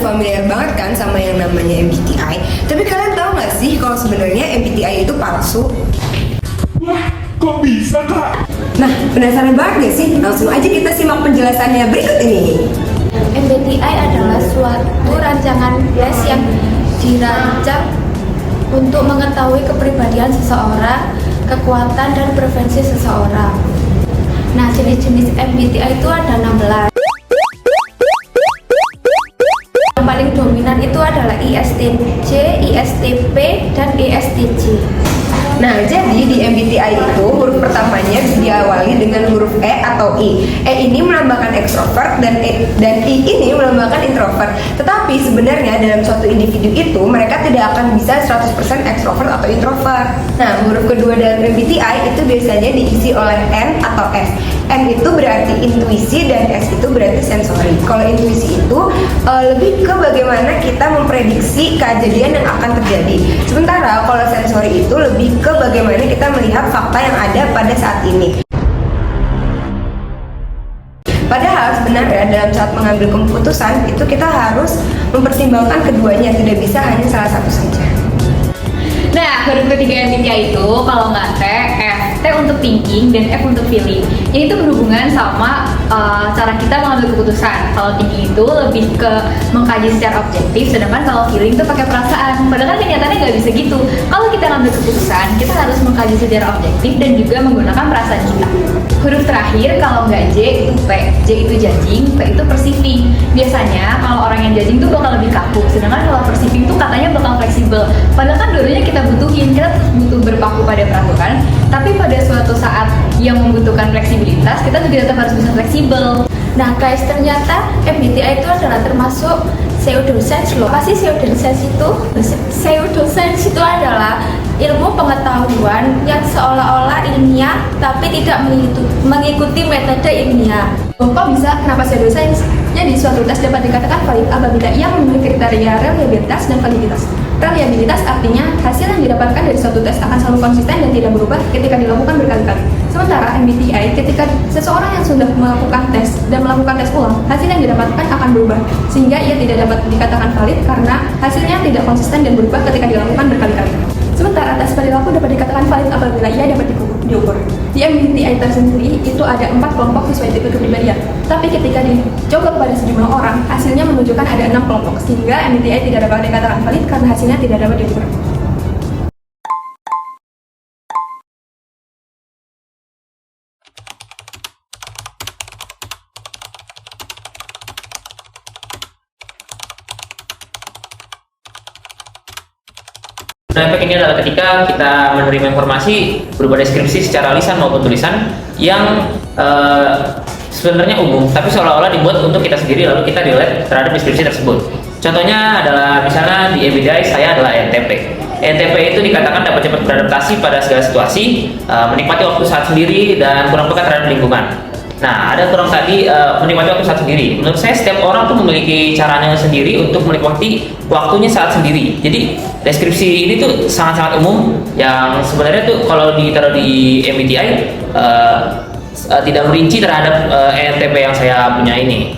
familiar banget kan sama yang namanya MBTI. Tapi kalian tahu nggak sih kalau sebenarnya MBTI itu palsu? Wah, kok bisa, Kak? Nah, penasaran banget gak sih? Langsung aja kita simak penjelasannya berikut ini. MBTI adalah suatu rancangan tes yang dirancang untuk mengetahui kepribadian seseorang, kekuatan dan preferensi seseorang. Nah, jenis-jenis MBTI itu ada 16. Yang paling dominan itu adalah ISTJ, ISTP, dan ESTJ. Nah, jadi di MBTI itu huruf pertamanya diawali dengan huruf E atau I. E ini melambangkan ekstrovert dan I ini melambangkan introvert. Tetapi sebenarnya dalam suatu individu itu mereka tidak akan bisa 100% ekstrovert atau introvert. Nah, huruf kedua dalam MBTI itu biasanya diisi oleh N atau S. N itu berarti intuisi dan S itu berarti sensori. Kalau intuisi itu lebih ke bagaimana kita memprediksi kejadian yang akan terjadi. Sementara kalau sensori itu lebih ke bagaimana kita melihat fakta yang ada pada saat ini. Padahal sebenarnya dalam saat mengambil keputusan itu kita harus mempertimbangkan keduanya, tidak bisa hanya salah satu saja. Nah, huruf ketiga MBTI itu kalau nggak T, F. T untuk thinking dan F untuk feeling. Ini tuh berhubungan sama cara kita mengambil keputusan. Kalau thinking itu lebih ke mengkaji secara objektif, sedangkan kalau feeling itu pakai perasaan. Padahal kan kenyataannya nggak bisa gitu. Kalau kita ngambil keputusan, kita harus mengkaji secara objektif dan juga menggunakan perasaan kita. Huruf terakhir kalau nggak J itu P. J itu judging, P itu perceiving. Biasanya kalau orang yang judging tuh bakal lebih kaku, sedangkan kalau perceiving tuh katanya bakal fleksibel. Padahal kan dulunya kita butuhin, kita butuh berpaku pada peraturan, tapi pada suatu saat yang membutuhkan fleksibilitas, kita juga tetap harus bisa fleksibel. Nah guys, ternyata MBTI itu adalah termasuk pseudoscience loh. Apa sih pseudoscience itu? Pseudoscience itu adalah ilmu pengetahuan yang seolah-olah ilmiah tapi tidak mengikuti metode ilmiah. Kok bisa? Kenapa pseudoscience? Jadi suatu tes dapat dikatakan valid apabila ia memenuhi kriteria reliabilitas dan validitas. Reliabilitas artinya hasil yang didapatkan dari suatu tes akan selalu konsisten dan tidak berubah ketika dilakukan berkali-kali. Sementara MBTI, ketika seseorang yang sudah melakukan tes dan melakukan tes ulang, hasil yang didapatkan akan berubah, sehingga ia tidak dapat dikatakan valid karena hasilnya tidak konsisten dan berubah ketika dilakukan berkali-kali. Sementara tes perilaku dapat dikatakan valid apabila ia dapat diukur. Di MBTI tersendiri itu ada 4 kelompok sesuai tipe kepribadian. Tapi ketika dicoba kepada sejumlah orang, hasilnya menunjukkan ada 6 kelompok, sehingga MBTI tidak dapat dikatakan valid karena hasilnya tidak dapat diukur. Nah, efek ini adalah ketika kita menerima informasi berupa deskripsi secara lisan maupun tulisan yang sebenarnya umum, tapi seolah-olah dibuat untuk kita sendiri lalu kita relate terhadap deskripsi tersebut. Contohnya adalah misalnya di MBTI saya adalah ENTP. ENTP itu dikatakan dapat cepat beradaptasi pada segala situasi, menikmati waktu saat sendiri dan kurang peka terhadap lingkungan. Nah, ada kurang tadi menikmati waktu saat sendiri. Menurut saya setiap orang tuh memiliki caranya sendiri untuk menikmati waktunya saat sendiri. Jadi deskripsi ini tuh sangat-sangat umum yang sebenarnya tuh kalau ditaruh di MBTI tidak merinci terhadap ENTP yang saya punya ini.